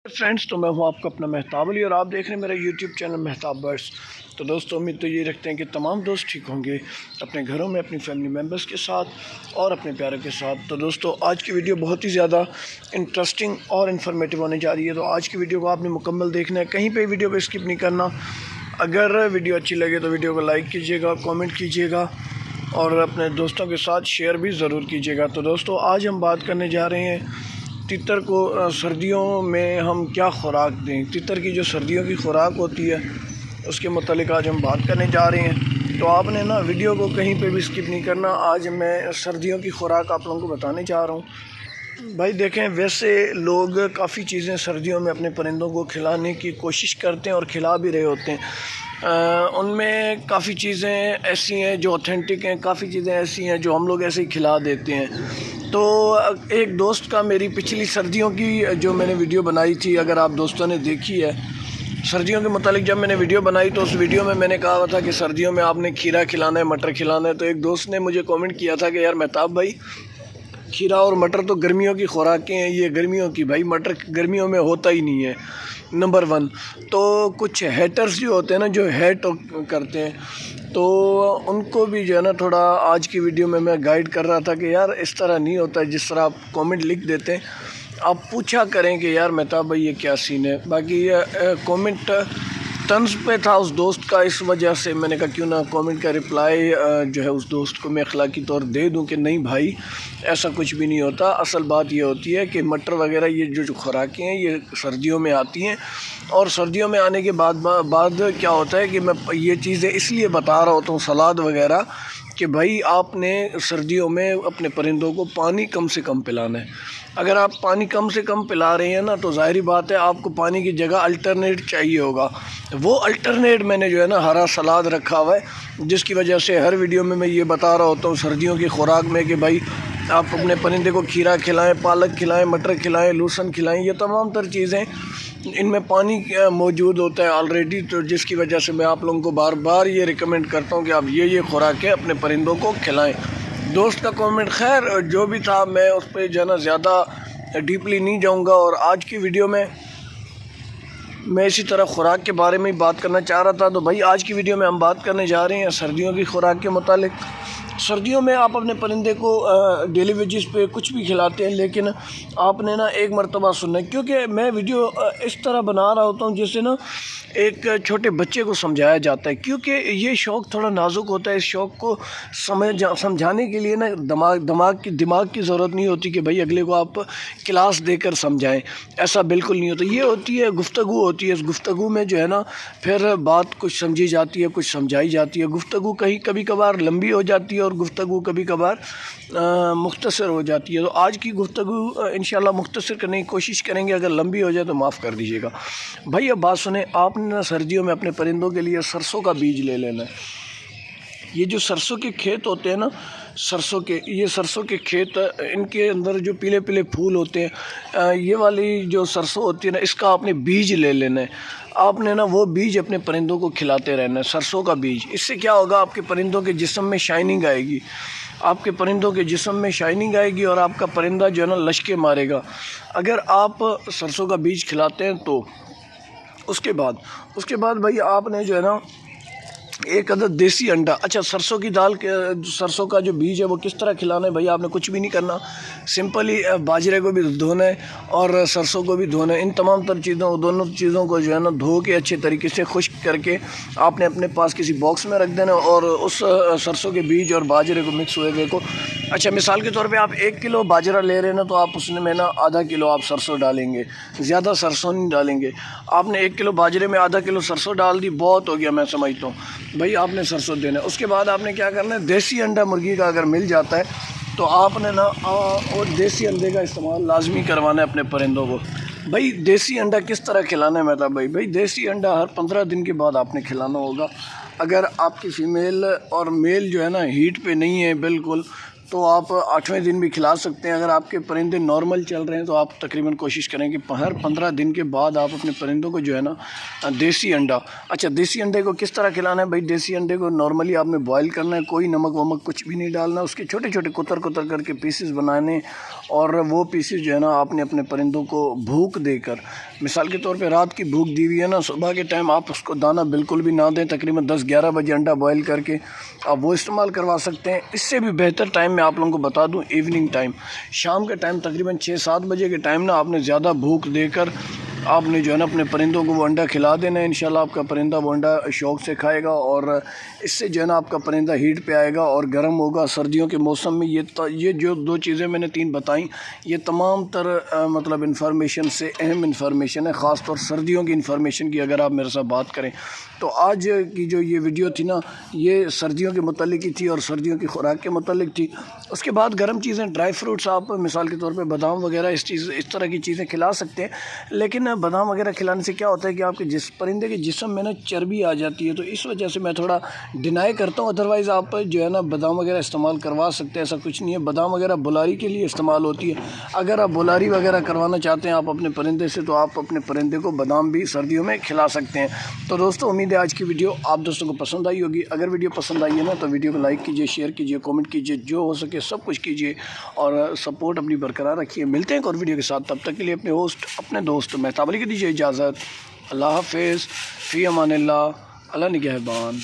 Friends, تو میں ہوں آپ کا اپنا مہتاب علی اور آپ دیکھ رہے ہیں میرا یوٹیوب چینل مہتاب برڈس۔ تو دوستو، امید تو یہ رکھتے ہیں کہ تمام دوست ٹھیک ہوں گے اپنے گھروں میں اپنی فیملی ممبرس کے ساتھ اور اپنے پیاروں کے ساتھ۔ تو دوستو، آج کی ویڈیو بہت ہی زیادہ انٹرسٹنگ اور انفارمیٹیو ہونے جا رہی ہے، تو آج کی ویڈیو کو آپ نے مکمل دیکھنا ہے، کہیں پہ ویڈیو کو اسکپ نہیں کرنا۔ اگر ویڈیو اچھی لگے تو ویڈیو کو لائک کیجیے گا، کامنٹ کیجیے گا اور اپنے دوستوں کے ساتھ شیئر بھی ضرور کیجیے گا۔ تو دوستو، آج ہم بات کرنے جا رہے ہیں تتر کو سردیوں میں ہم کیا خوراک دیں۔ تتر کی جو سردیوں کی خوراک ہوتی ہے اس کے متعلق آج ہم بات کرنے جا رہے ہیں، تو آپ نے ویڈیو کو کہیں پہ بھی اسکپ نہیں کرنا۔ آج میں سردیوں کی خوراک آپ لوگوں کو بتانے جا رہا ہوں۔ بھائی دیکھیں، ویسے لوگ کافی چیزیں سردیوں میں اپنے پرندوں کو کھلانے کی کوشش کرتے ہیں اور کھلا بھی رہے ہوتے ہیں۔ ان میں کافی چیزیں ایسی ہیں جو اوتھینٹک ہیں، کافی چیزیں ایسی ہیں جو ہم لوگ ایسے ہی کھلا دیتے ہیں۔ تو ایک دوست کا میری پچھلی سردیوں کی جو میں نے ویڈیو بنائی تھی، اگر آپ دوستوں نے دیکھی ہے، سردیوں کے متعلق جب میں نے ویڈیو بنائی تو اس ویڈیو میں نے کہا تھا کہ سردیوں میں آپ نے کھیرا کھلانا ہے، مٹر کھلانا ہے۔ تو ایک دوست نے مجھے کامنٹ کیا تھا کہ یار مہتاب بھائی، کھیرا اور مٹر تو گرمیوں کی خوراکیں ہیں، یہ گرمیوں کی، بھائی مٹر گرمیوں میں ہوتا ہی نہیں ہے، نمبر 1۔ تو کچھ ہیٹرز جو ہوتے ہیں نا، جو ہیٹ کرتے ہیں، تو ان کو بھی جو ہے نا تھوڑا آج کی ویڈیو میں گائیڈ کر رہا تھا کہ یار اس طرح نہیں ہوتا جس طرح آپ کامنٹ لکھ دیتے ہیں، آپ پوچھا کریں کہ یار مہتاب بھائی یہ کیا سین ہے۔ باقی کامنٹ طنز پہ تھا اس دوست کا، اس وجہ سے میں نے کہا کیوں نہ کامنٹ کا رپلائی جو ہے اس دوست کو میں اخلاقی طور دے دوں کہ نہیں بھائی ایسا کچھ بھی نہیں ہوتا۔ اصل بات یہ ہوتی ہے کہ مٹر وغیرہ یہ جو خوراکیں ہیں یہ سردیوں میں آتی ہیں، اور سردیوں میں آنے کے بعد کیا ہوتا ہے کہ میں یہ چیزیں اس لیے بتا رہا ہوتا ہوں، سلاد وغیرہ، کہ بھائی آپ نے سردیوں میں اپنے پرندوں کو پانی کم سے کم پلانا ہے۔ اگر آپ پانی کم سے کم پلا رہے ہیں نا، تو ظاہری بات ہے آپ کو پانی کی جگہ الٹرنیٹ چاہیے ہوگا۔ وہ الٹرنیٹ میں نے جو ہے نا ہرا سلاد رکھا ہوا ہے، جس کی وجہ سے ہر ویڈیو میں یہ بتا رہا ہوتا ہوں سردیوں کی خوراک میں کہ بھائی آپ اپنے پرندے کو کھیرا کھلائیں، پالک کھلائیں، مٹر کھلائیں، لہسن کھلائیں، یہ تمام تر چیزیں ان میں پانی موجود ہوتا ہے آلریڈی، تو جس کی وجہ سے میں آپ لوگوں کو بار بار یہ ریکمینڈ کرتا ہوں کہ آپ یہ خوراکیں اپنے پرندوں کو کھلائیں۔ دوست کا کامنٹ خیر جو بھی تھا، میں اس پہ جو ہے نا زیادہ ڈیپلی نہیں جاؤں گا، اور آج کی ویڈیو میں اسی طرح خوراک کے بارے میں ہی بات کرنا چاہ رہا تھا۔ تو بھائی آج کی ویڈیو میں ہم بات کرنے جا رہے ہیں سردیوں کی خوراک کے متعلق۔ سردیوں میں آپ اپنے پرندے کو ڈیلی ویجز پہ کچھ بھی کھلاتے ہیں، لیکن آپ نے ایک مرتبہ سننا ہے، کیونکہ میں ویڈیو اس طرح بنا رہا ہوتا ہوں جس سے ایک چھوٹے بچے کو سمجھایا جاتا ہے، کیونکہ یہ شوق تھوڑا نازک ہوتا ہے۔ اس شوق کو سمجھانے کے لیے دماغ کی ضرورت نہیں ہوتی کہ بھائی اگلے کو آپ کلاس دے کر سمجھائیں، ایسا بالکل نہیں ہوتا۔ یہ ہوتی ہے گفتگو ہوتی ہے، اس گفتگو میں جو ہے نا پھر بات کچھ سمجھی جاتی ہے، کچھ سمجھائی جاتی ہے۔ گفتگو کبھی کبھار لمبی ہو جاتی ہے اور گفتگو کبھی کبھار مختصر ہو جاتی ہے۔ تو آج کی گفتگو انشاءاللہ مختصر کرنے کی کوشش کریں گے، اگر لمبی ہو جائے تو معاف کر دیجیے گا۔ بھائی اب بات سنیں، آپ نے سردیوں میں اپنے پرندوں کے لیے سرسوں کا بیج لے لینا ہے۔ یہ جو سرسوں کے کھیت ہوتے ہیں نا، سرسوں کے کھیت، ان کے اندر جو پیلے پیلے پھول ہوتے ہیں، یہ والی جو سرسوں ہوتی ہے نا، اس کا آپ نے بیج لے لینا ہے۔ آپ نے وہ بیج اپنے پرندوں کو کھلاتے رہنا ہے، سرسوں کا بیج۔ اس سے کیا ہوگا، آپ کے پرندوں کے جسم میں شائننگ آئے گی، آپ کے پرندوں کے جسم میں شائننگ آئے گی، اور آپ کا پرندہ جو ہے نا لشکے مارے گا اگر آپ سرسوں کا بیج کھلاتے ہیں تو۔ اس کے بعد بھائی آپ نے جو ہے نا ایک عدد دیسی انڈا، اچھا سرسوں کی دال، سرسوں کا جو بیج ہے وہ کس طرح کھلانا ہے، بھائی آپ نے کچھ بھی نہیں کرنا، سمپلی باجرے کو بھی دھونا ہے اور سرسوں کو بھی دھونا ہے۔ ان تمام تر دونوں چیزوں کو جو ہے نا دھو کے اچھے طریقے سے خشک کر کے آپ نے اپنے پاس کسی باکس میں رکھ دینا، اور اس سرسوں کے بیج اور باجرے کو مکس ہوئے کو، اچھا مثال کے طور پہ آپ 1 کلو باجرہ لے رہے ہیں نا، تو آپ اس میں نا آدھا کلو آپ سرسوں ڈالیں گے، زیادہ سرسوں نہیں ڈالیں گے۔ آپ نے 1 کلو باجرے میں آدھا کلو سرسوں ڈال دی، بہت ہو گیا میں سمجھتا ہوں، بھائی آپ نے سرسوں دینا ہے۔ اس کے بعد آپ نے کیا کرنا ہے، دیسی انڈا مرغی کا اگر مل جاتا ہے تو آپ نے اور دیسی انڈے کا استعمال لازمی کروانا ہے اپنے پرندوں کو۔ بھائی دیسی انڈا کس طرح کھلانا ہے مہتاب بھائی دیسی انڈا ہر 15 دن کے بعد آپ نے کھلانا ہوگا۔ اگر آپ کی فیمیل اور میل جو ہے نا ہیٹ پہ نہیں ہے بالکل، تو آپ 8ویں دن بھی کھلا سکتے ہیں۔ اگر آپ کے پرندے نارمل چل رہے ہیں تو آپ تقریباً کوشش کریں کہ ہر 15 دن کے بعد آپ اپنے پرندوں کو جو ہے نا دیسی انڈا، اچھا دیسی انڈے کو کس طرح کھلانا ہے بھائی؟ دیسی انڈے کو نارملی آپ نے بوائل کرنا ہے، کوئی نمک ومک کچھ بھی نہیں ڈالنا، اس کے چھوٹے چھوٹے کتر کتر کر کے پیسز بنانے، اور وہ پیسز جو ہے نا آپ نے اپنے پرندوں کو بھوک دے کر، مثال کے طور پہ رات کی بھوک دی ہوئی ہے نا، صبح کے ٹائم آپ اس کو دانہ بالکل بھی نہ دیں، تقریباً 10-11 بجے انڈا بوائل کر کے آپ وہ استعمال کروا سکتے ہیں۔ اس سے بھی بہتر ٹائم میں آپ لوگوں کو بتا دوں، ایوننگ ٹائم، شام کے ٹائم تقریباً 6-7 بجے کے ٹائم نا آپ نے زیادہ بھوک دے کر آپ نے جو ہے نا اپنے پرندوں کو وہ انڈا کھلا دینا ہے۔ انشاءاللہ آپ کا پرندہ وہ انڈا شوق سے کھائے گا، اور اس سے جو ہے نا آپ کا پرندہ ہیٹ پہ آئے گا اور گرم ہوگا۔ سردیوں کے موسم میں یہ جو 2 چیزیں میں نے 3 بتائیں، یہ تمام تر مطلب انفارمیشن سے اہم انفارمیشن ہے، خاص طور سردیوں کی انفارمیشن کی اگر آپ میرے ساتھ بات کریں تو آج کی جو یہ ویڈیو تھی نا، یہ سردیوں کے متعلق ہی تھی اور سردیوں کی خوراک کے متعلق تھی۔ اس کے بعد گرم چیزیں، ڈرائی فروٹس، آپ مثال کے طور پہ بادام وغیرہ اس طرح کی چیزیں کھلا سکتے ہیں، لیکن بادام وغیرہ کھلانے سے کیا ہوتا ہے کہ آپ کے پرندے کے جسم میں نا چربی آ جاتی ہے، تو اس وجہ سے میں تھوڑا ڈینائی کرتا ہوں۔ ادروائز آپ جو ہے نا بادام وغیرہ استعمال کروا سکتے ہیں، ایسا کچھ نہیں ہے۔ بادام وغیرہ بلاری کے لیے استعمال ہوتی ہے، اگر آپ بلاری وغیرہ کروانا چاہتے ہیں آپ اپنے پرندے سے تو آپ اپنے پرندے کو بادام بھی سردیوں میں کھلا سکتے ہیں۔ تو دوستو، امید ہے آج کی ویڈیو آپ دوستوں کو پسند آئی ہوگی۔ اگر ویڈیو پسند آئی ہے نا تو ویڈیو کو لائک کیجئے، شیئر کیجئے، کامنٹ کیجئے، جو ہو سکے سب کچھ کیجئے، اور سپورٹ اپنی برقرار رکھیے۔ ملتے ہیں ایک اور ویڈیو کے ساتھ، تب تک کے لیے اپنے ہوسٹ، اپنے دوست مہتاب علی کو دیجیے اجازت۔ اللہ حافظ، فی امان اللہ، اللہ نگہبان۔